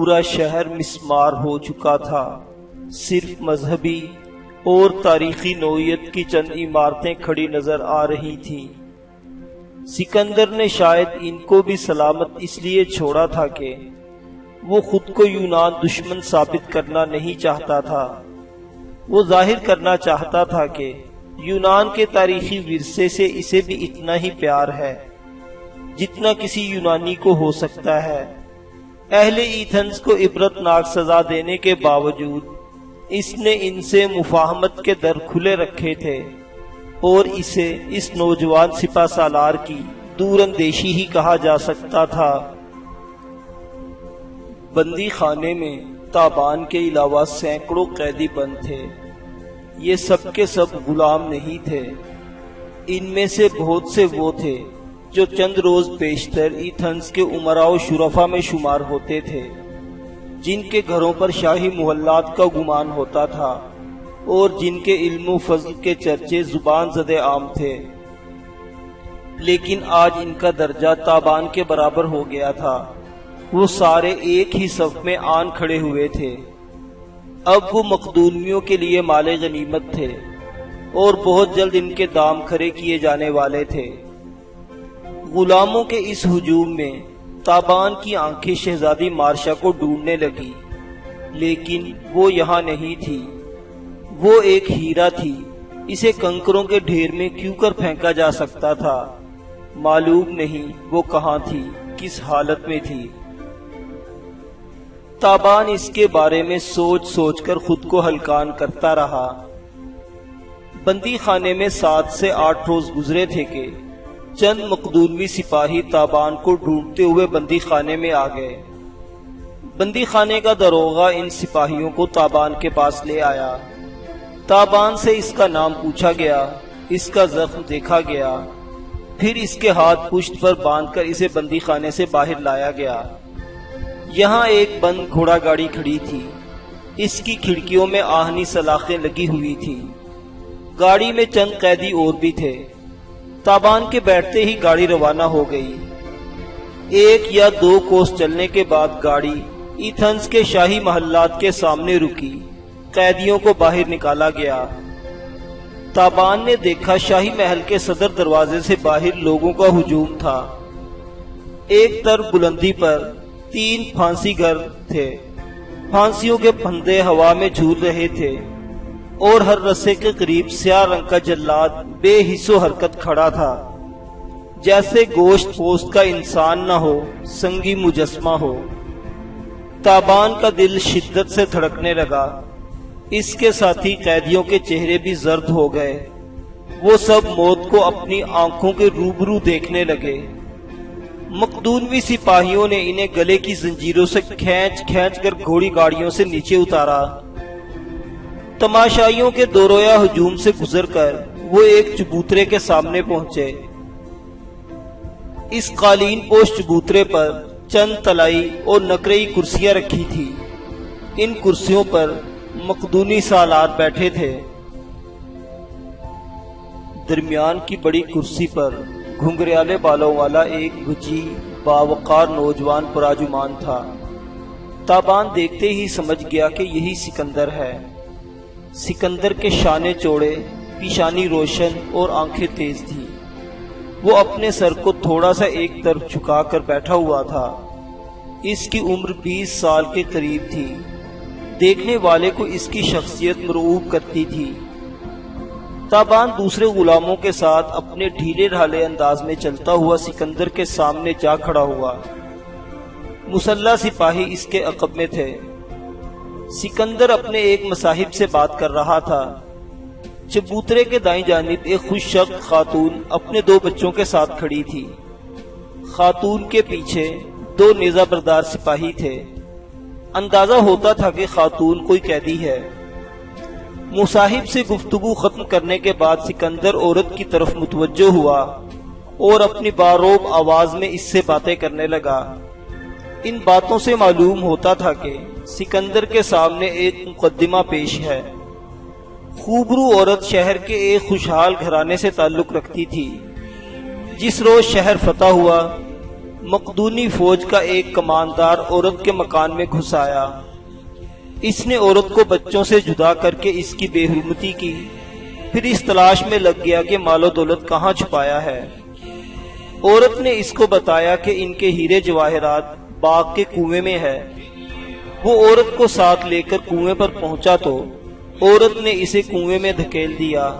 پورا شہر مسمار ہو چکا تھا۔ صرف مذہبی اور تاریخی نوعیت کی چند عمارتیں کھڑی نظر آ رہی تھیں۔ سکندر نے شاید ان کو بھی سلامت اس لیے چھوڑا تھا کہ وہ خود کو یونان دشمن ثابت کرنا نہیں چاہتا تھا۔ وہ ظاہر کرنا چاہتا تھا کہ یونان کے تاریخی ورثے سے اسے بھی اتنا ہی پیار ہے جتنا کسی یونانی کو ہو سکتا ہے۔ اہل ایتھنز کو عبرتناک سزا دینے کے باوجود اس نے ان سے مفاہمت کے در کھلے رکھے تھے اور اسے اس نوجوان سپہ سالار کی دور اندیشی ہی کہا جا سکتا تھا۔ بندی خانے میں تابان کے علاوہ سینکڑوں قیدی بند تھے۔ یہ سب کے سب غلام نہیں تھے۔ ان میں سے بہت سے وہ تھے جو چند روز بیشتر ایتھنز کے امراء و شرفاء میں شمار ہوتے تھے، جن کے گھروں پر شاہی محلات کا گمان ہوتا تھا اور جن کے علم و فضل کے چرچے زبان زدے عام تھے۔ لیکن آج ان کا درجہ تابان کے برابر ہو گیا تھا۔ وہ سارے ایک ہی صف میں آن کھڑے ہوئے تھے۔ اب وہ مقدونیوں کے لیے مال غنیمت تھے اور بہت جلد ان کے دام کھڑے کیے جانے والے تھے۔ غلاموں کے اس ہجوم میں تابان کی آنکھیں شہزادی مارشا کو ڈھونڈنے لگی، لیکن وہ یہاں نہیں تھی۔ وہ ایک ہیرا تھی، اسے کنکروں کے ڈھیر میں کیوں کر پھینکا جا سکتا تھا؟ معلوم نہیں وہ کہاں تھی، کس حالت میں تھی۔ تابان اس کے بارے میں سوچ سوچ کر خود کو ہلکان کرتا رہا۔ بندی خانے میں 7 سے 8 روز گزرے تھے کہ چند مقدونوی سپاہی تابان کو ڈھونڈتے ہوئے بندی خانے میں آ گئے۔ بندی خانے کا داروغہ ان سپاہیوں کو تابان کے پاس لے آیا۔ تابان سے اس کا نام پوچھا گیا، اس کا زخم دیکھا گیا، پھر اس کے ہاتھ پشت پر باندھ کر اسے بندی خانے سے باہر لایا گیا۔ یہاں ایک بند گھوڑا گاڑی کھڑی تھی، اس کی کھڑکیوں میں آہنی سلاخیں لگی ہوئی تھیں۔ گاڑی میں چند قیدی اور بھی تھے۔ تابان کے بیٹھتے ہی گاڑی روانہ ہو گئی۔ 1 یا 2 کوس چلنے کے بعد گاڑی ایتھنز کے شاہی محلات کے سامنے رکی۔ قیدیوں کو باہر نکالا گیا۔ تابان نے دیکھا شاہی محل کے صدر دروازے سے باہر لوگوں کا ہجوم تھا۔ ایک طرف بلندی پر 3 پھانسی گھر تھے۔ پھانسیوں کے پھندے ہوا میں جھول رہے تھے اور ہر رسے کے قریب سیاہ رنگ کا جلاد بے حس و حرکت کھڑا تھا، جیسے گوشت پوست کا انسان نہ ہو، سنگی مجسمہ ہو۔ تابان کا دل شدت سے دھڑکنے لگا۔ اس کے ساتھی قیدیوں کے چہرے بھی زرد ہو گئے۔ وہ سب موت کو اپنی آنکھوں کے روبرو دیکھنے لگے۔ مقدونوی سپاہیوں نے انہیں گلے کی زنجیروں سے کھینچ کھینچ کر گھوڑی گاڑیوں سے نیچے اتارا۔ تماشائیوں کے دو رویہ ہجوم سے گزر کر وہ ایک چبوترے کے سامنے پہنچے۔ اس قالین پوش چبوترے پر چند طلائی اور نقرئی کرسیاں رکھی تھی۔ ان کرسیوں پر مقدونی سالار بیٹھے تھے۔ درمیان کی بڑی کرسی پر گھنگریالے بالوں والا ایک وجیح باوقار نوجوان پراجمان تھا۔ تابان دیکھتے ہی سمجھ گیا کہ یہی سکندر ہے۔ سکندر کے شانے چوڑے، پیشانی روشن اور آنکھیں تیز تھی۔ وہ اپنے سر کو تھوڑا سا ایک طرف جھکا کر بیٹھا ہوا تھا۔ اس کی عمر 20 سال کے قریب تھی۔ دیکھنے والے کو اس کی شخصیت مرعوب کرتی تھی۔ تابان دوسرے غلاموں کے ساتھ اپنے ڈھیلے ڈھالے انداز میں چلتا ہوا سکندر کے سامنے جا کھڑا ہوا۔ مسلح سپاہی اس کے عقب میں تھے۔ سکندر اپنے ایک مصاحب سے بات کر رہا تھا۔ چبوترے کے دائیں جانب ایک خوش شقل خاتون اپنے 2 بچوں کے ساتھ کھڑی تھی۔ خاتون کے پیچھے 2 نیزہ بردار سپاہی تھے۔ اندازہ ہوتا تھا کہ خاتون کوئی قیدی ہے۔ مصاحب سے گفتگو ختم کرنے کے بعد سکندر عورت کی طرف متوجہ ہوا اور اپنی باروب آواز میں اس سے باتیں کرنے لگا۔ ان باتوں سے معلوم ہوتا تھا کہ سکندر کے سامنے ایک مقدمہ پیش ہے۔ خوبرو عورت شہر کے ایک خوشحال گھرانے سے تعلق رکھتی تھی۔ جس روز شہر فتح ہوا، مقدونی فوج کا ایک کماندار عورت کے مکان میں گھس آیا۔ اس نے عورت کو بچوں سے جدا کر کے اس کی بے حرمتی کی، پھر اس تلاش میں لگ گیا کہ مال و دولت کہاں چھپایا ہے۔ عورت نے اس کو بتایا کہ ان کے ہیرے جواہرات باغ کے کنویں میں ہے۔ وہ عورت کو ساتھ لے کر کنویں پر پہنچا تو عورت نے اسے کنویں میں دھکیل دیا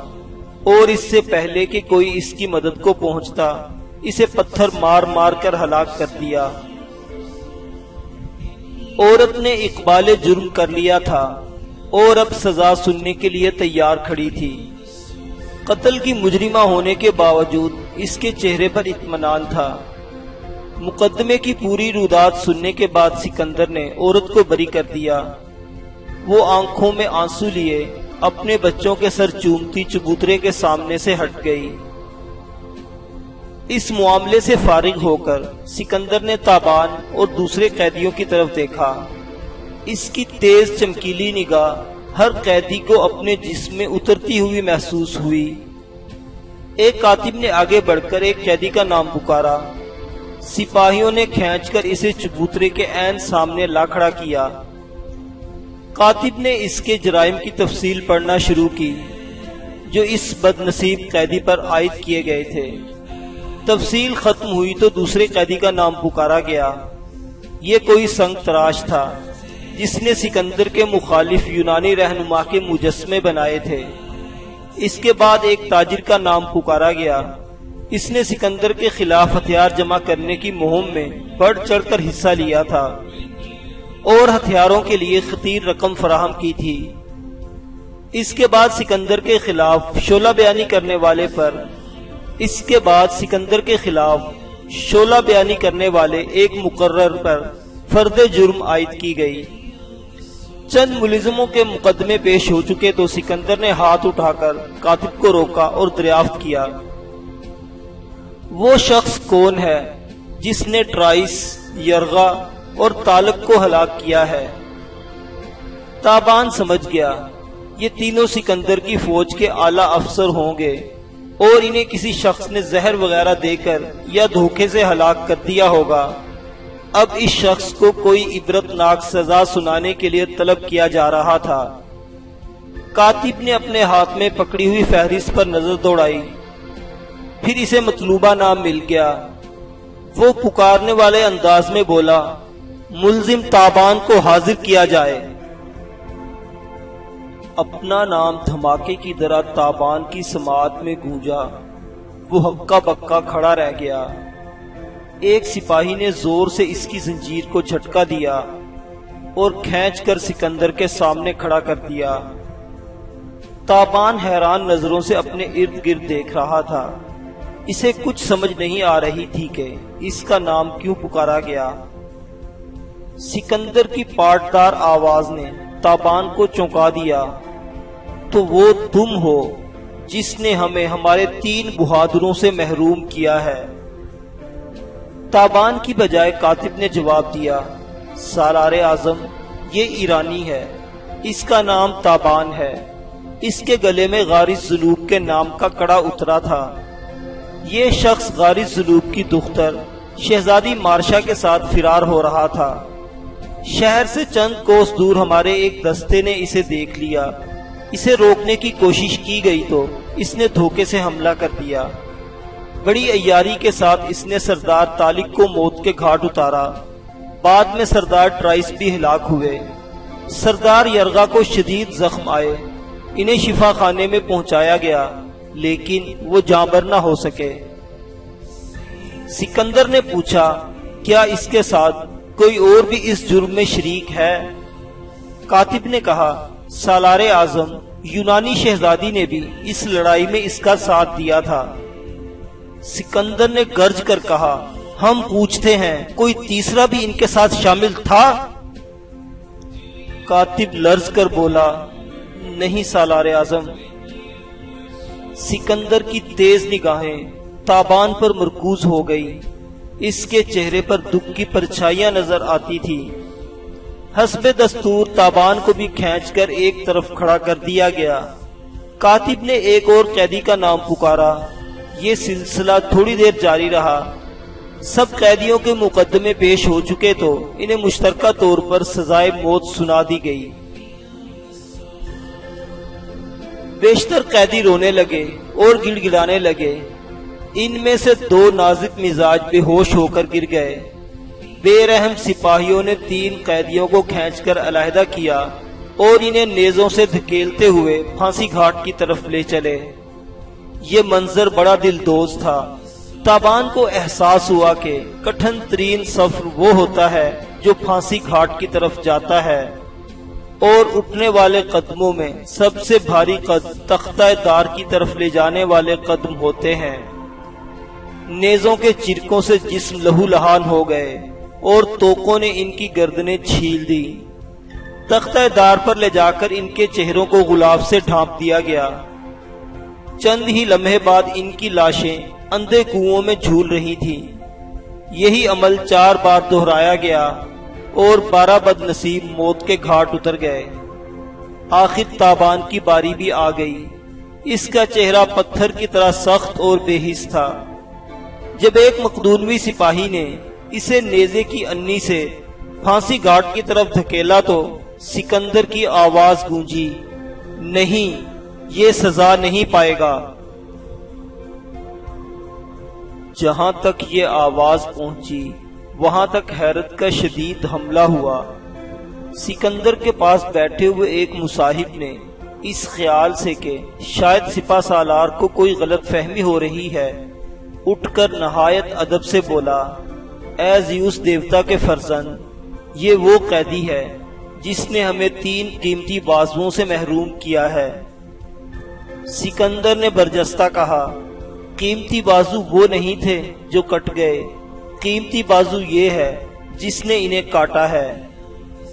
اور اس سے پہلے کہ کوئی اس کی مدد کو پہنچتا اسے پتھر مار مار کر ہلاک کر دیا۔ عورت نے اقبال جرم کر لیا تھا اور اب سزا سننے کے لیے تیار کھڑی تھی۔ قتل کی مجرمہ ہونے کے باوجود اس کے چہرے پر اطمینان تھا۔ مقدمے کی پوری رودات سننے کے بعد سکندر نے عورت کو بری کر دیا۔ وہ آنکھوں میں آنسو لیے اپنے بچوں کے سر چومتی چبوترے کے سامنے سے ہٹ گئی۔ اس معاملے سے فارغ ہو کر سکندر نے تابان اور دوسرے قیدیوں کی طرف دیکھا۔ اس کی تیز چمکیلی نگاہ ہر قیدی کو اپنے جسم میں اترتی ہوئی محسوس ہوئی۔ ایک کاتب نے آگے بڑھ کر ایک قیدی کا نام پکارا۔ سپاہیوں نے کھینچ کر اسے چبوترے کے عین سامنے لا کھڑا کیا۔ کاتب نے اس کے جرائم کی تفصیل پڑھنا شروع کی جو اس بد نصیب قیدی پر عائد کیے گئے تھے۔ تفصیل ختم ہوئی تو دوسرے قیدی کا نام پکارا گیا۔ یہ کوئی سنگ تراش تھا جس نے سکندر کے مخالف یونانی رہنما کے مجسمے بنائے تھے۔ اس کے بعد ایک تاجر کا نام پکارا گیا۔ اس نے سکندر کے خلاف ہتھیار جمع کرنے کی مہم میں بڑھ چڑھ کر حصہ لیا تھا اور ہتھیاروں کے لیے خطیر رقم فراہم کی تھی۔ اس کے بعد سکندر کے خلاف شعلہ بیانی کرنے والے ایک مقرر پر فرد جرم عائد کی گئی۔ چند ملزموں کے مقدمے پیش ہو چکے تو سکندر نے ہاتھ اٹھا کر کاتب کو روکا اور دریافت کیا، وہ شخص کون ہے جس نے ٹرائس، یرغا اور تالک کو ہلاک کیا ہے؟ تابان سمجھ گیا یہ تینوں سکندر کی فوج کے اعلیٰ افسر ہوں گے اور انہیں کسی شخص نے زہر وغیرہ دے کر یا دھوکے سے ہلاک کر دیا ہوگا۔ اب اس شخص کو کوئی عبرتناک سزا سنانے کے لیے طلب کیا جا رہا تھا۔ کاتب نے اپنے ہاتھ میں پکڑی ہوئی فہرست پر نظر دوڑائی، پھر اسے مطلوبہ نام مل گیا۔ وہ پکارنے والے انداز میں بولا، ملزم تابان کو حاضر کیا جائے۔ اپنا نام دھماکے کی طرح تابان کی سماعت میں گونجا۔ وہ ہکا بکا کھڑا رہ گیا۔ ایک سپاہی نے زور سے اس کی زنجیر کو جھٹکا دیا اور کھینچ کر سکندر کے سامنے کھڑا کر دیا۔ تابان حیران نظروں سے اپنے ارد گرد دیکھ رہا تھا۔ اسے کچھ سمجھ نہیں آ رہی تھی کہ اس کا نام کیوں پکارا گیا۔ سکندر کی پاٹدار آواز نے تابان کو چونکا دیا، تو وہ تم ہو جس نے ہمیں ہمارے 3 بہادروں سے محروم کیا ہے۔ تابان کی بجائے کاتب نے جواب دیا، سالار اعظم، یہ ایرانی ہے، اس کا نام تابان ہے۔ اس کے گلے میں غارث ذنوب کے نام کا کڑا اترا تھا۔ یہ شخص غارث ذنوب کی دختر شہزادی مارشا کے ساتھ فرار ہو رہا تھا۔ شہر سے چند کوس دور ہمارے ایک دستے نے اسے دیکھ لیا۔ اسے روکنے کی کوشش کی گئی تو اس نے دھوکے سے حملہ کر دیا۔ بڑی عیاری کے ساتھ اس نے سردار تالک کو موت کے گھاٹ اتارا۔ بعد میں سردار ٹرائس بھی ہلاک ہوئے۔ سردار یرغا کو شدید زخم آئے، انہیں شفا خانے میں پہنچایا گیا لیکن وہ جانبر نہ ہو سکے۔ سکندر نے پوچھا، کیا اس کے ساتھ کوئی اور بھی اس جرم میں شریک ہے؟ کاتب نے کہا، سالار اعظم، یونانی شہزادی نے بھی اس لڑائی میں اس کا ساتھ دیا تھا۔ سکندر نے گرج کر کہا، ہم پوچھتے ہیں کوئی تیسرا بھی ان کے ساتھ شامل تھا؟ کاتب لرز کر بولا، نہیں سالار اعظم۔ سکندر کی تیز نگاہیں تابان پر مرکوز ہو گئی۔ اس کے چہرے پر دکھ کی پرچھائیاں نظر آتی تھی۔ حسب دستور تابان کو بھی کھینچ کر ایک طرف کھڑا کر دیا گیا۔ کاتب نے ایک اور قیدی کا نام پکارا۔ یہ سلسلہ تھوڑی دیر جاری رہا۔ سب قیدیوں کے مقدمے پیش ہو چکے تو انہیں مشترکہ طور پر سزائے موت سنا دی گئی۔ بیشتر قیدی رونے لگے اور گڑ گڑانے لگے۔ ان میں سے 2 نازک مزاج بے ہوش ہو کر گر گئے۔ بے رحم سپاہیوں نے 3 قیدیوں کو کھینچ کر علیحدہ کیا اور انہیں نیزوں سے دھکیلتے ہوئے پھانسی گھاٹ کی طرف لے چلے۔ یہ منظر بڑا دلدوز تھا۔ تابان کو احساس ہوا کہ کٹھن ترین سفر وہ ہوتا ہے جو پھانسی گھاٹ کی طرف جاتا ہے، اور اٹھنے والے قدموں میں سب سے بھاری قدم تختہ دار کی طرف لے جانے والے قدم ہوتے ہیں۔ نیزوں کے چرکوں سے جسم لہو لہان ہو گئے اور توقوں نے ان کی گردنیں چھیل دی۔ تختہ دار پر لے جا کر ان کے چہروں کو غلاف سے ڈھانپ دیا گیا۔ چند ہی لمحے بعد ان کی لاشیں اندھے کنووں میں جھول رہی تھیں۔ یہی عمل 4 بار دہرایا گیا اور 12 بد نصیب موت کے گھاٹ اتر گئے۔ آخر تابان کی باری بھی آ گئی۔ اس کا چہرہ پتھر کی طرح سخت اور بے حس تھا۔ جب ایک مقدونوی سپاہی نے اسے نیزے کی انی سے پھانسی گھاٹ کی طرف دھکیلا تو سکندر کی آواز گونجی، نہیں، یہ سزا نہیں پائے گا۔ جہاں تک یہ آواز پہنچی وہاں تک حیرت کا شدید حملہ ہوا۔ سکندر کے پاس بیٹھے ہوئے ایک مصاحب نے اس خیال سے کہ شاید سپہ سالار کو کوئی غلط فہمی ہو رہی ہے، اٹھ کر نہایت ادب سے بولا، اے زیوس دیوتا کے فرزند، یہ وہ قیدی ہے جس نے ہمیں 3 قیمتی بازوؤں سے محروم کیا ہے۔ سکندر نے برجستہ کہا، قیمتی بازو وہ نہیں تھے جو کٹ گئے، قیمتی بازو یہ ہے جس نے انہیں کاٹا ہے۔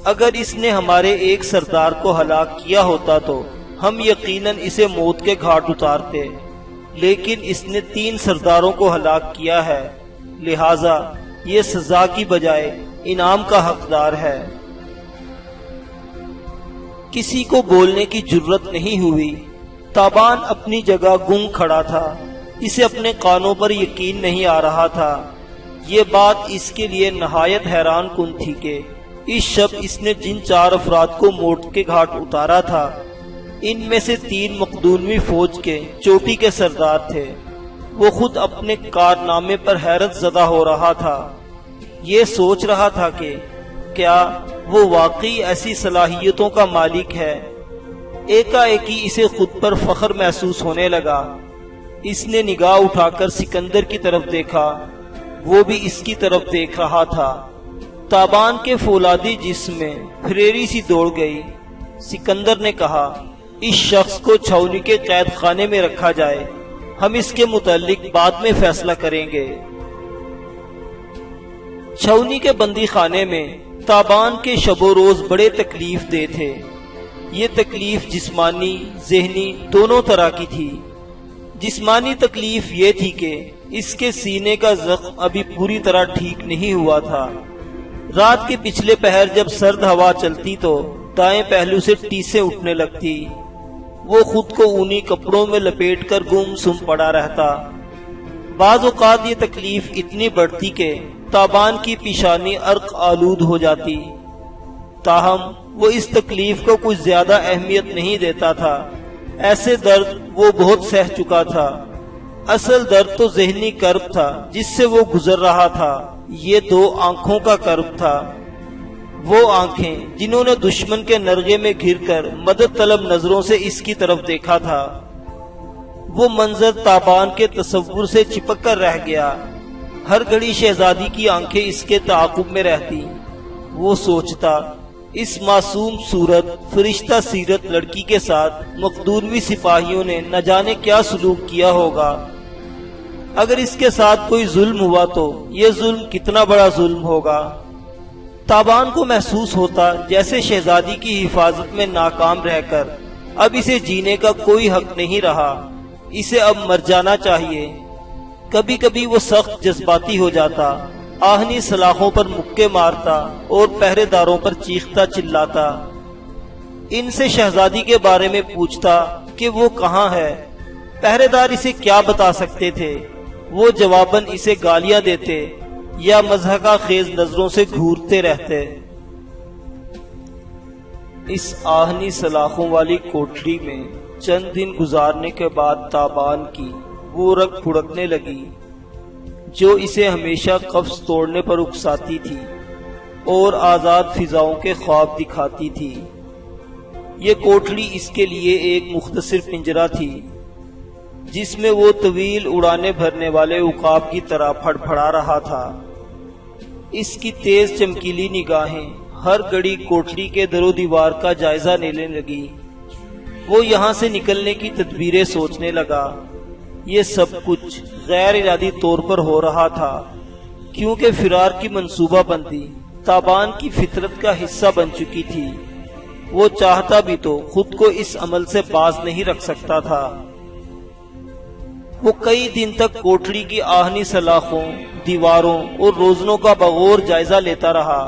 اگر اس نے ہمارے ایک سردار کو ہلاک کیا ہوتا تو ہم یقیناً اسے موت کے گھاٹ اتارتے، لیکن اس نے 3 سرداروں کو ہلاک کیا ہے، لہذا یہ سزا کی بجائے انعام کا حقدار ہے۔ کسی کو بولنے کی جرت نہیں ہوئی۔ تابان اپنی جگہ گنگ کھڑا تھا۔ اسے اپنے کانوں پر یقین نہیں آ رہا تھا۔ یہ بات اس کے لیے نہایت حیران کن تھی کہ اس شب اس نے جن 4 افراد کو موت کے گھاٹ اتارا تھا، ان میں سے 3 مقدونوی فوج کے چوٹی کے سردار تھے۔ وہ خود اپنے کارنامے پر حیرت زدہ ہو رہا تھا۔ یہ سوچ رہا تھا کہ کیا وہ واقعی ایسی صلاحیتوں کا مالک ہے؟ ایکا ایکی اسے خود پر فخر محسوس ہونے لگا۔ اس نے نگاہ اٹھا کر سکندر کی طرف دیکھا، وہ بھی اس کی طرف دیکھ رہا تھا۔ تابان کے فولادی جسم میں پھریری سی دوڑ گئی۔ سکندر نے کہا، اس شخص کو چھاؤنی کے قید خانے میں رکھا جائے، ہم اس کے متعلق بعد میں فیصلہ کریں گے۔ چھاؤنی کے بندی خانے میں تابان کے شب و روز بڑے تکلیف دہ تھے۔ یہ تکلیف جسمانی، ذہنی دونوں طرح کی تھی۔ جسمانی تکلیف یہ تھی کہ اس کے سینے کا زخم ابھی پوری طرح ٹھیک نہیں ہوا تھا۔ رات کے پچھلے پہر جب سرد ہوا چلتی تو دائیں پہلو سے ٹیسیں اٹھنے لگتی۔ وہ خود کو اونی کپڑوں میں لپیٹ کر گم سم پڑا رہتا۔ بعض اوقات یہ تکلیف اتنی بڑھتی کہ تابان کی پیشانی عرق آلود ہو جاتی، تاہم وہ اس تکلیف کو کچھ زیادہ اہمیت نہیں دیتا تھا۔ ایسے درد وہ بہت سہ چکا تھا۔ اصل درد تو ذہنی کرب تھا جس سے وہ گزر رہا تھا۔ یہ 2 آنکھوں کا کرب تھا۔ وہ آنکھیں جنہوں نے دشمن کے نرغے میں گھر کر مدد طلب نظروں سے اس کی طرف دیکھا تھا۔ وہ منظر تابان کے تصور سے چپک کر رہ گیا۔ ہر گھڑی شہزادی کی آنکھیں اس کے تعاقب میں رہتی۔ وہ سوچتا، اس معصوم صورت فرشتہ سیرت لڑکی کے ساتھ مقدونوی سپاہیوں نے نہ جانے کیا سلوک کیا ہوگا۔ اگر اس کے ساتھ کوئی ظلم ہوا تو یہ ظلم کتنا بڑا ظلم ہوگا۔ تابان کو محسوس ہوتا جیسے شہزادی کی حفاظت میں ناکام رہ کر اب اسے جینے کا کوئی حق نہیں رہا، اسے اب مر جانا چاہیے۔ کبھی کبھی وہ سخت جذباتی ہو جاتا، آہنی سلاخوں پر مکے مارتا اور پہرے داروں پر چیختا چلاتا۔ ان سے شہزادی کے بارے میں پوچھتا کہ وہ کہاں ہے۔ پہرے دار اسے کیا بتا سکتے تھے؟ وہ جواباً اسے گالیاں دیتے یا مضحکہ خیز نظروں سے گھورتے رہتے۔ اس آہنی سلاخوں والی کوٹڑی میں چند دن گزارنے کے بعد تابان کی وہ رگ پھڑکنے لگی جو اسے ہمیشہ قفس توڑنے پر اکساتی تھی اور آزاد فضاؤں کے خواب دکھاتی تھی۔ یہ کوٹڑی اس کے لیے ایک مختصر پنجرہ تھی جس میں وہ طویل اڑانے بھرنے والے عقاب کی طرح پھڑ پھڑا رہا تھا۔ اس کی تیز چمکیلی نگاہیں ہر گھڑی کوٹڑی کے در و دیوار کا جائزہ لینے لگی۔ وہ یہاں سے نکلنے کی تدبیریں سوچنے لگا۔ یہ سب کچھ غیر ارادی طور پر ہو رہا تھا کیونکہ فرار کی منصوبہ بندی تابان کی فطرت کا حصہ بن چکی تھی۔ وہ چاہتا بھی تو خود کو اس عمل سے باز نہیں رکھ سکتا تھا۔ وہ کئی دن تک کوٹڑی کی آہنی سلاخوں، دیواروں اور روزنوں کا بغور جائزہ لیتا رہا،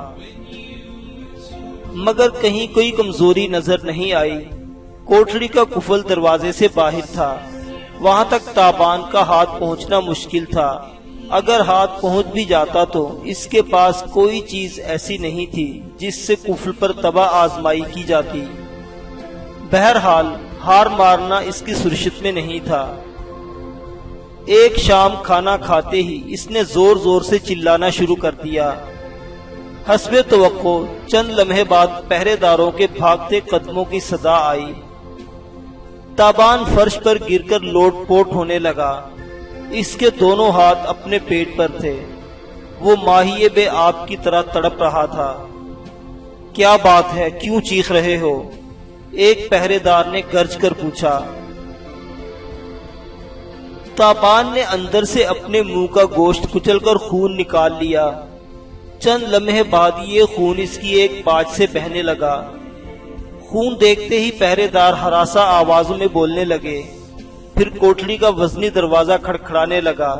مگر کہیں کوئی کمزوری نظر نہیں آئی۔ کوٹڑی کا قفل دروازے سے باہر تھا، وہاں تک تابان کا ہاتھ پہنچنا مشکل تھا۔ اگر ہاتھ پہنچ بھی جاتا تو اس کے پاس کوئی چیز ایسی نہیں تھی جس سے قفل پر تباہ آزمائی کی جاتی۔ بہرحال ہار مارنا اس کی سرشت میں نہیں تھا۔ ایک شام کھانا کھاتے ہی اس نے زور زور سے چلانا شروع کر دیا۔ حسب توقع چند لمحے بعد پہرے داروں کے بھاگتے قدموں کی صدا آئی۔ تابان فرش پر گر کر لوٹ پوٹ ہونے لگا۔ اس کے دونوں ہاتھ اپنے پیٹ پر تھے۔ وہ ماہی بے آب کی طرح تڑپ رہا تھا۔ کیا بات ہے، کیوں چیخ رہے ہو؟ ایک پہرے دار نے گرج کر پوچھا۔ تابان نے اندر سے اپنے منہ کا گوشت کچل کر خون نکال لیا۔ چند لمحے بعد یہ خون اس کی ایک پاج سے بہنے لگا۔ خون دیکھتے ہی پہرے دار ہراساں آوازوں میں بولنے لگے۔ پھر کوٹڑی کا وزنی دروازہ کھڑکھڑانے لگا۔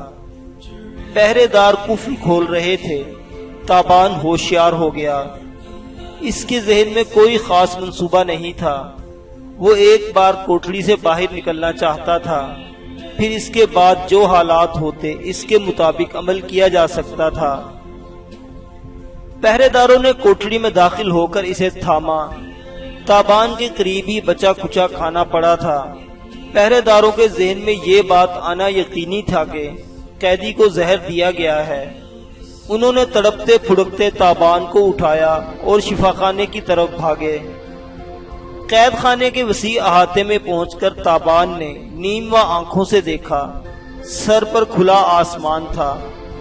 پہرے دار قفل کھول رہے تھے۔ تابان ہوشیار ہو گیا۔ اس کے ذہن میں کوئی خاص منصوبہ نہیں تھا۔ وہ ایک بار کوٹڑی سے باہر نکلنا چاہتا تھا، پھر اس کے بعد جو حالات ہوتے اس کے مطابق عمل کیا جا سکتا تھا۔ پہرے داروں نے کوٹڑی میں داخل ہو کر اسے تھاما۔ تابان کے قریب ہی بچا کچا کھانا پڑا تھا۔ پہرے داروں کے ذہن میں یہ بات آنا یقینی تھا کہ قیدی کو زہر دیا گیا ہے۔ انہوں نے تڑپتے پھڑکتے تابان کو اٹھایا اور شفاخانے کی طرف بھاگے۔ قید خانے کے وسیع احاطے میں پہنچ کر تابان نے نیم و آنکھوں سے دیکھا۔ سر پر کھلا آسمان تھا۔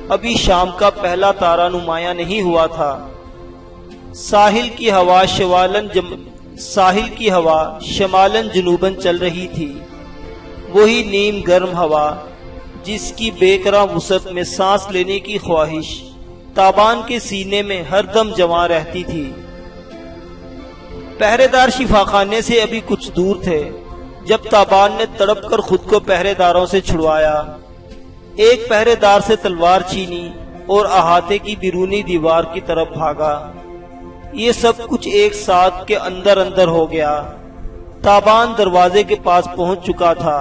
ابھی شام کا پہلا تارا نمایاں نہیں ہوا تھا۔ ساحل کی ہوا شمالن جنوبن چل رہی تھی، وہی نیم گرم ہوا جس کی بے کراں وسعت میں سانس لینے کی خواہش تابان کے سینے میں ہر دم جواں رہتی تھی۔ پہرے دار شفاخانے سے ابھی کچھ دور تھے جب تابان نے تڑپ کر خود کو پہرے داروں سے چھڑوایا۔ ایک پہرے دار سے تلوار چھینی اور احاطے کی بیرونی دیوار کی طرف بھاگا۔ یہ سب کچھ ایک ساتھ کے اندر اندر ہو گیا۔ تابان دروازے کے پاس پہنچ چکا تھا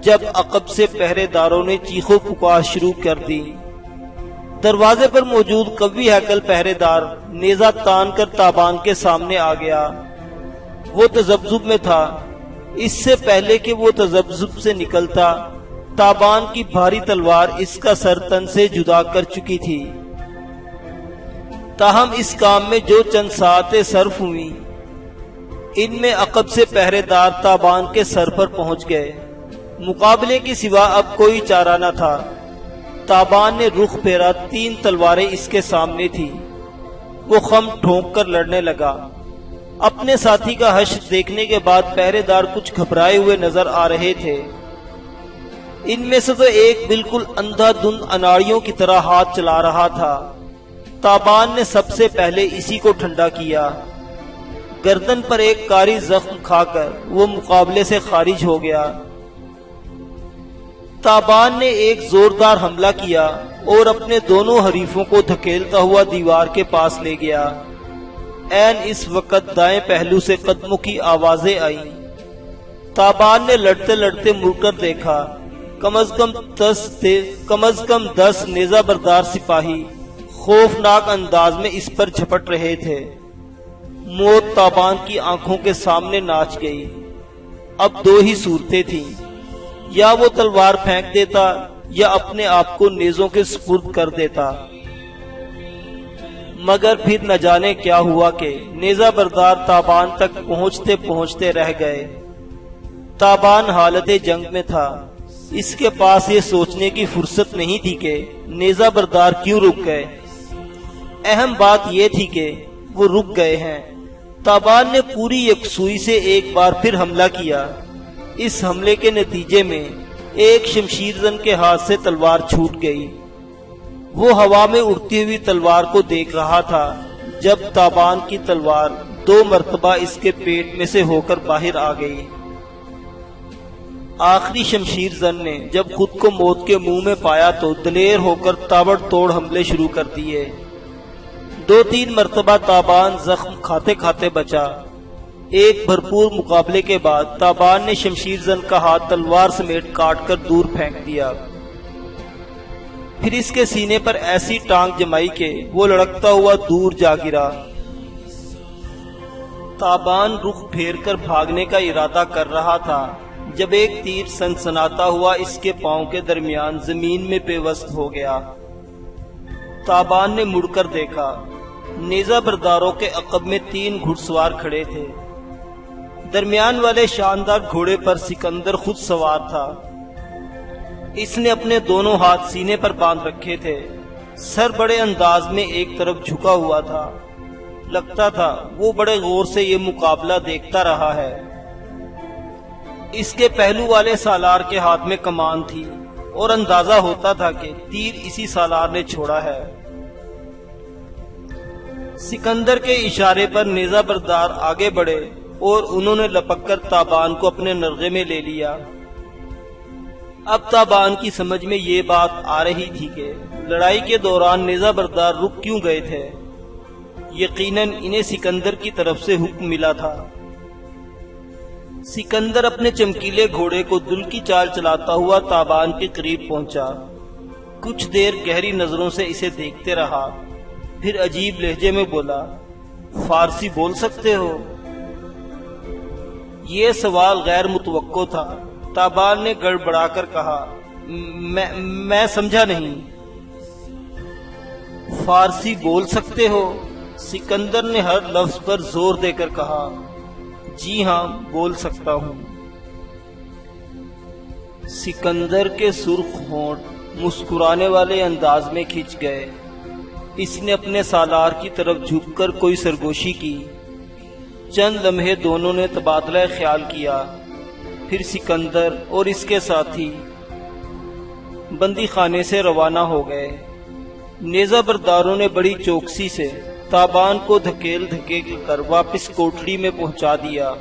جب عقب سے پہرے داروں نے چیخو پکار شروع کر دی۔ دروازے پر موجود قوی ہیکل پہرے دار نیزہ تان کر تابان کے سامنے آ گیا۔ وہ تذبذب میں تھا۔ اس سے پہلے کہ وہ تذبذب سے نکلتا، تابان کی بھاری تلوار اس کا سر تن سے جدا کر چکی تھی۔ تاہم اس کام میں جو چند ساعتیں صرف ہوئیں، ان میں عقب سے پہرے دار تابان کے سر پر پہنچ گئے۔ مقابلے کے سوا اب کوئی چارہ نہ تھا۔ تابان نے رخ پھیرا، 3 تلواریں اس کے سامنے تھی۔ وہ خم ٹھونک کر لڑنے لگا۔ اپنے ساتھی کا حشر دیکھنے کے بعد پہرے دار کچھ گھبرائے ہوئے نظر آ رہے تھے۔ ان میں سے تو ایک بالکل اندھا دھند اناڑیوں کی طرح ہاتھ چلا رہا تھا۔ تابان نے سب سے پہلے اسی کو ٹھنڈا کیا۔ گردن پر ایک کاری زخم کھا کر وہ مقابلے سے خارج ہو گیا۔ تابان نے ایک زوردار حملہ کیا اور اپنے دونوں حریفوں کو دھکیلتا ہوا دیوار کے پاس لے گیا۔ عین اس وقت دائیں پہلو سے قدموں کی آوازیں آئیں۔ تابان نے لڑتے لڑتے مڑ کر دیکھا۔ کم از کم 10 نیزہ بردار سپاہی خوفناک انداز میں اس پر جھپٹ رہے تھے۔ موت تابان کی آنکھوں کے سامنے ناچ گئی۔ اب دو ہی صورتیں تھیں، یا وہ تلوار پھینک دیتا یا اپنے آپ کو نیزوں کے سپرد کر دیتا۔ مگر پھر نہ جانے کیا ہوا کہ نیزہ بردار تابان تک پہنچتے پہنچتے رہ گئے۔ تابان حالت جنگ میں تھا۔ اس کے پاس یہ سوچنے کی فرصت نہیں تھی کہ نیزہ بردار کیوں رک گئے۔ اہم بات یہ تھی کہ وہ رک گئے ہیں۔ تابان نے پوری یکسوئی سے ایک بار پھر حملہ کیا۔ اس حملے کے نتیجے میں ایک شمشیر زن کے ہاتھ سے تلوار چھوٹ گئی۔ وہ ہوا میں اڑتی ہوئی تلوار کو دیکھ رہا تھا جب تابان کی تلوار 2 مرتبہ اس کے پیٹ میں سے ہو کر باہر آ گئی۔ آخری شمشیر زن نے جب خود کو موت کے منہ میں پایا تو دلیر ہو کر تابڑ توڑ حملے شروع کر دیے۔ 2-3 مرتبہ تابان زخم کھاتے کھاتے بچا۔ ایک بھرپور مقابلے کے بعد تابان نے شمشیر زن کا ہاتھ تلوار سمیت کاٹ کر دور پھینک دیا۔ پھر اس کے سینے پر ایسی ٹانگ جمائی کہ وہ لڑکتا ہوا دور جا گرا۔ تابان رخ پھیر کر بھاگنے کا ارادہ کر رہا تھا جب ایک تیر سنسناتا ہوا اس کے پاؤں کے درمیان زمین میں پیوست ہو گیا۔ تابان نے مڑ کر دیکھا۔ نیزہ برداروں کے عقب میں 3 گھڑ سوار کھڑے تھے۔ درمیان والے شاندار گھوڑے پر سکندر خود سوار تھا۔ اس نے اپنے دونوں ہاتھ سینے پر باندھ رکھے تھے۔ سر بڑے انداز میں ایک طرف جھکا ہوا تھا۔ لگتا تھا وہ بڑے غور سے یہ مقابلہ دیکھتا رہا ہے۔ اس کے پہلو والے سالار کے ہاتھ میں کمان تھی اور اندازہ ہوتا تھا کہ تیر اسی سالار نے چھوڑا ہے۔ سکندر کے اشارے پر نیزہ بردار آگے بڑھے اور انہوں نے لپک کر تابان کو اپنے نرغے میں لے لیا۔ اب تابان کی سمجھ میں یہ بات آ رہی تھی کہ لڑائی کے دوران نیزہ بردار رک کیوں گئے تھے۔ یقیناً انہیں سکندر کی طرف سے حکم ملا تھا۔ سکندر اپنے چمکیلے گھوڑے کو دل کی چال چلاتا ہوا تابان کے قریب پہنچا۔ کچھ دیر گہری نظروں سے اسے دیکھتے رہا، پھر عجیب لہجے میں بولا، فارسی بول سکتے ہو؟ یہ سوال غیر متوقع تھا۔ تابان نے گڑبڑا کر کہا، میں سمجھا نہیں۔ فارسی بول سکتے ہو؟ سکندر نے ہر لفظ پر زور دے کر کہا، جی ہاں بول سکتا ہوں۔ سکندر کے سرخ ہونٹ مسکرانے والے انداز میں کھنچ گئے۔ اس نے اپنے سالار کی طرف جھک کر کوئی سرگوشی کی۔ چند لمحے دونوں نے تبادلہ خیال کیا، پھر سکندر اور اس کے ساتھی بندی خانے سے روانہ ہو گئے۔ نیزہ برداروں نے بڑی چوکسی سے تابان کو دھکیل دھکیل کر واپس کوٹڑی میں پہنچا دیا۔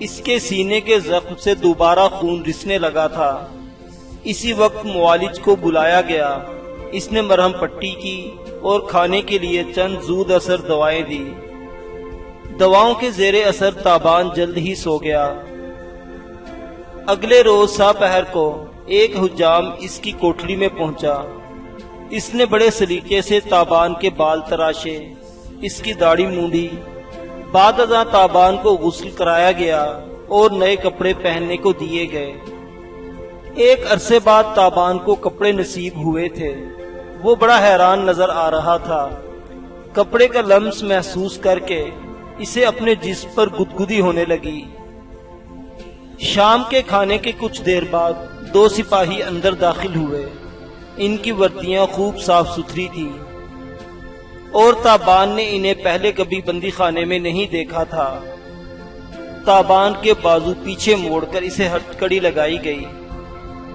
اس کے سینے کے زخم سے دوبارہ خون رسنے لگا تھا۔ اسی وقت معالج کو بلایا گیا۔ اس نے مرہم پٹی کی اور کھانے کے لیے چند زود اثر دوائیں دی۔ دواؤں کے زیر اثر تابان جلد ہی سو گیا۔ اگلے روز سا پہر کو ایک حجام اس کی کوٹڑی میں پہنچا۔ اس نے بڑے سلیقے سے تابان کے بال تراشے، اس کی داڑھی مونڈی۔ بعد ازاں تابان کو غسل کرایا گیا اور نئے کپڑے پہننے کو دیے گئے۔ ایک عرصے بعد تابان کو کپڑے نصیب ہوئے تھے۔ وہ بڑا حیران نظر آ رہا تھا۔ کپڑے کا لمس محسوس کر کے اسے اپنے جسم پر گدگدی ہونے لگی۔ شام کے کھانے کے کچھ دیر بعد 2 سپاہی اندر داخل ہوئے۔ ان کی وردیاں خوب صاف ستھری تھی اور تابان نے انہیں پہلے کبھی بندی خانے میں نہیں دیکھا تھا۔ تابان کے بازو پیچھے موڑ کر اسے ہتھکڑی لگائی گئی،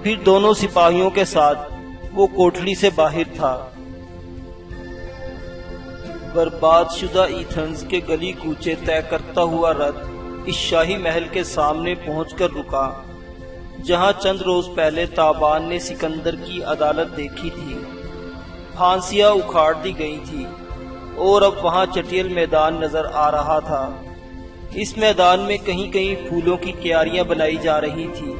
پھر دونوں سپاہیوں کے ساتھ وہ کوٹڑی سے باہر تھا۔ برباد شدہ ایتھنز کے گلی کوچے طے کرتا ہوا رتھ اس شاہی محل کے سامنے پہنچ کر رکا جہاں چند روز پہلے تابان نے سکندر کی عدالت دیکھی تھی۔ پھانسیاں اکھاڑ دی گئی تھی اور اب وہاں چٹیل میدان نظر آ رہا تھا۔ اس میدان میں کہیں کہیں پھولوں کی کیاریاں بنائی جا رہی تھی۔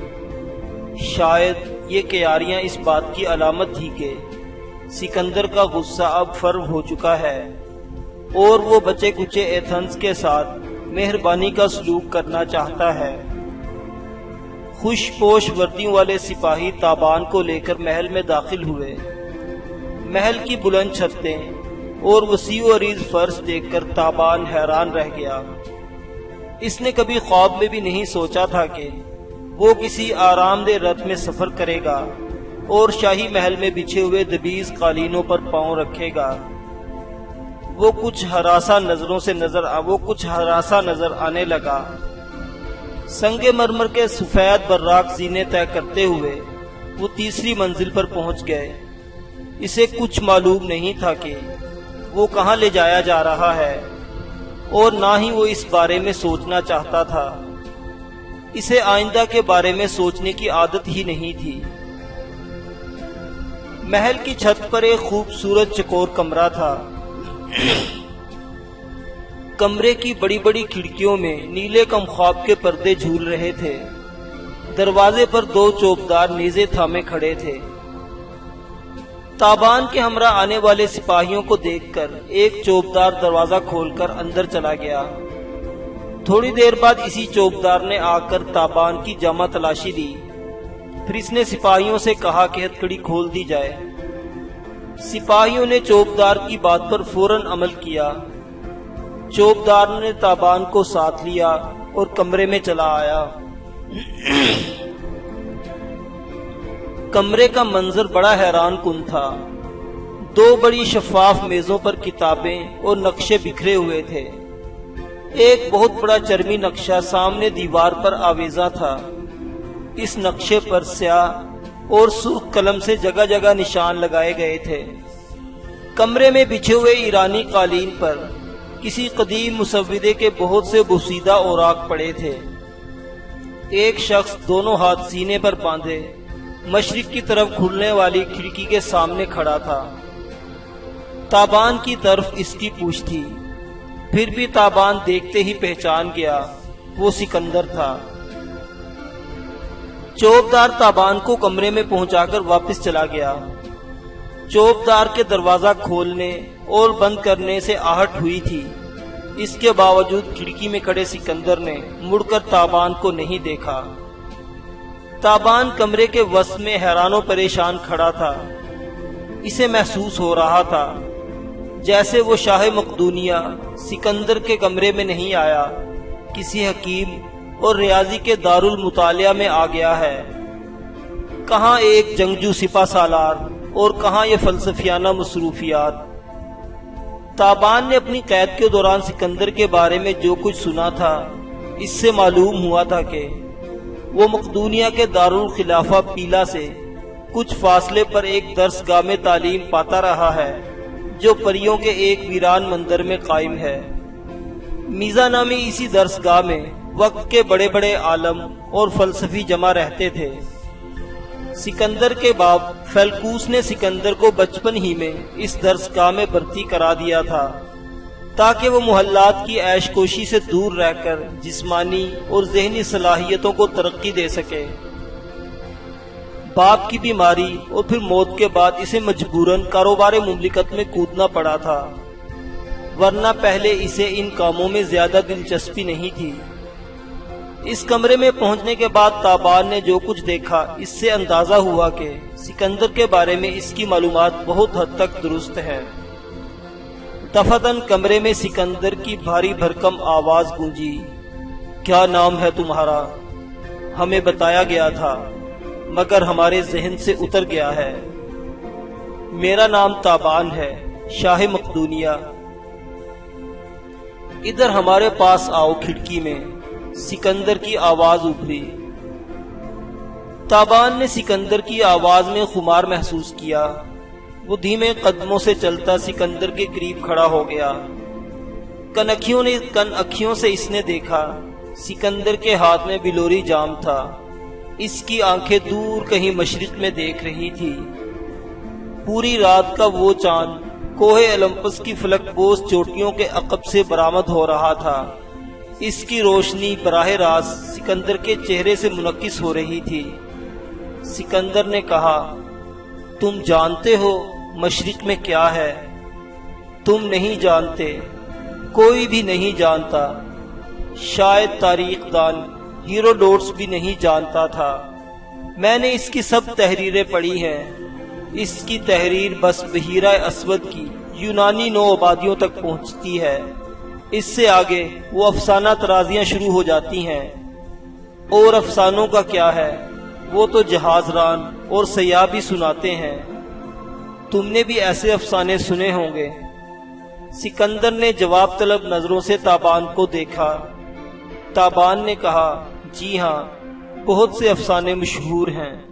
شاید یہ کیاریاں اس بات کی علامت تھی کہ سکندر کا غصہ اب فرو ہو چکا ہے اور وہ بچے کچے ایتھنز کے ساتھ مہربانی کا سلوک کرنا چاہتا ہے۔ خوش پوش وردیوں والے سپاہی تابان کو لے کر محل میں داخل ہوئے۔ محل کی بلند چھتیں اور وسیع و عریض فرش دیکھ کر تابان حیران رہ گیا۔ اس نے کبھی خواب میں بھی نہیں سوچا تھا کہ وہ کسی آرام دہ رتھ میں سفر کرے گا اور شاہی محل میں بچھے ہوئے دبیز قالینوں پر پاؤں رکھے گا۔ وہ کچھ ہراساں نظر آنے لگا۔ سنگ مرمر کے سفید براق زینے طے کرتے ہوئے وہ تیسری منزل پر پہنچ گئے۔ اسے کچھ معلوم نہیں تھا کہ وہ کہاں لے جایا جا رہا ہے اور نہ ہی وہ اس بارے میں سوچنا چاہتا تھا۔ اسے آئندہ کے بارے میں سوچنے کی عادت ہی نہیں تھی۔ محل کی چھت پر ایک خوبصورت چکور کمرہ تھا۔ کمرے کی بڑی بڑی کھڑکیوں میں نیلے کمخواب کے پردے جھول رہے تھے۔ دروازے پر دو چوبدار نیزے تھامے کھڑے تھے۔ تابان کے ہمراہ آنے والے سپاہیوں کو دیکھ کر ایک چوبدار دروازہ کھول کر اندر چلا گیا۔ تھوڑی دیر بعد اسی چوبدار نے آ کر تابان کی جامہ تلاشی لی۔ پھر اس نے سپاہیوں سے کہا کہ ہتھکڑی کھول دی جائے۔ سپاہیوں نے چوبدار کی بات پر فوراً عمل کیا۔ چوبدار نے تابان کو ساتھ لیا اور کمرے میں چلا آیا۔ کمرے کا منظر بڑا حیران کن تھا۔ دو بڑی شفاف میزوں پر کتابیں اور نقشے بکھرے ہوئے تھے۔ ایک بہت بڑا چرمی نقشہ سامنے دیوار پر آویزاں تھا۔ اس نقشے پر سیاہ اور سرخ قلم سے جگہ جگہ نشان لگائے گئے تھے۔ کمرے میں بچھے ہوئے ایرانی قالین پر کسی قدیم مسودے کے بہت سے بوسیدہ اوراق پڑے تھے۔ ایک شخص دونوں ہاتھ سینے پر باندھے مشرق کی طرف کھلنے والی کھڑکی کے سامنے کھڑا تھا۔ تابان کی طرف اس کی پوچھ تھی، پھر بھی تابان دیکھتے ہی پہچان گیا، وہ سکندر تھا۔ چوبدار تابان کو کمرے میں پہنچا کر واپس چلا گیا۔ چوبدار کے دروازہ کھولنے اور بند کرنے سے آہٹ ہوئی تھی، اس کے باوجود کھڑکی میں کھڑے سکندر نے مڑ کر تابان کو نہیں دیکھا۔ تابان کمرے کے وسط میں حیران و پریشان کھڑا تھا۔ اسے محسوس ہو رہا تھا جیسے وہ شاہ مقدونیہ سکندر کے کمرے میں نہیں آیا، کسی حکیم اور ریاضی کے دارالمطالعہ میں آ گیا ہے۔ کہاں ایک جنگجو سپہ سالار اور کہاں یہ فلسفیانہ مصروفیات۔ تابان نے اپنی قید کے دوران سکندر کے بارے میں جو کچھ سنا تھا، اس سے معلوم ہوا تھا کہ وہ مقدونیہ کے دارالخلافہ پیلا سے کچھ فاصلے پر ایک درس گاہ میں تعلیم پاتا رہا ہے جو پریوں کے ایک ویران مندر میں قائم ہے۔ میزا نامی اسی درس گاہ میں وقت کے بڑے بڑے عالم اور فلسفی جمع رہتے تھے۔ سکندر کے باپ فیلکوس نے سکندر کو بچپن ہی میں اس درس گاہ میں بھرتی کرا دیا تھا تاکہ وہ محلات کی عیش کوشی سے دور رہ کر جسمانی اور ذہنی صلاحیتوں کو ترقی دے سکے۔ باپ کی بیماری اور پھر موت کے بعد اسے مجبوراً کاروبار مملکت میں کودنا پڑا تھا، ورنہ پہلے اسے ان کاموں میں زیادہ دلچسپی نہیں تھی۔ اس کمرے میں پہنچنے کے بعد تابان نے جو کچھ دیکھا، اس سے اندازہ ہوا کہ سکندر کے بارے میں اس کی معلومات بہت حد تک درست ہے۔ دفتن کمرے میں سکندر کی بھاری بھرکم آواز گونجی، کیا نام ہے تمہارا؟ ہمیں بتایا گیا تھا مگر ہمارے ذہن سے اتر گیا ہے۔ میرا نام تابان ہے، شاہ مقدونیہ۔ ادھر ہمارے پاس آؤ، کھڑکی میں سکندر کی آواز ابھری۔ تابان نے سکندر کی آواز میں خمار محسوس کیا۔ وہ دھیمے قدموں سے چلتا سکندر کے قریب کھڑا ہو گیا۔ کن اکھیوں سے اس نے دیکھا، سکندر کے ہاتھ میں بلوری جام تھا۔ اس کی آنکھیں دور کہیں مشرق میں دیکھ رہی تھی۔ پوری رات کا وہ چاند کوہ اولمپس کی فلک بوز چوٹیوں کے عقب سے برآمد ہو رہا تھا۔ اس کی روشنی براہ راست سکندر کے چہرے سے منعکس ہو رہی تھی۔ سکندر نے کہا، تم جانتے ہو مشرق میں کیا ہے تم نہیں جانتے، کوئی بھی نہیں جانتا، شاید تاریخ دان ہیروڈوٹس بھی نہیں جانتا تھا۔ میں نے اس کی سب تحریریں پڑھی ہیں۔ اس کی تحریر بس بحیرہ اسود کی یونانی نو آبادیوں تک پہنچتی ہے، اس سے آگے وہ افسانہ ترازیاں شروع ہو جاتی ہیں۔ اور افسانوں کا کیا ہے، وہ تو جہاز ران اور سیاح بھی سناتے ہیں۔ تم نے بھی ایسے افسانے سنے ہوں گے۔ سکندر نے جواب طلب نظروں سے تابان کو دیکھا۔ تابان نے کہا، جی ہاں، بہت سے افسانے مشہور ہیں۔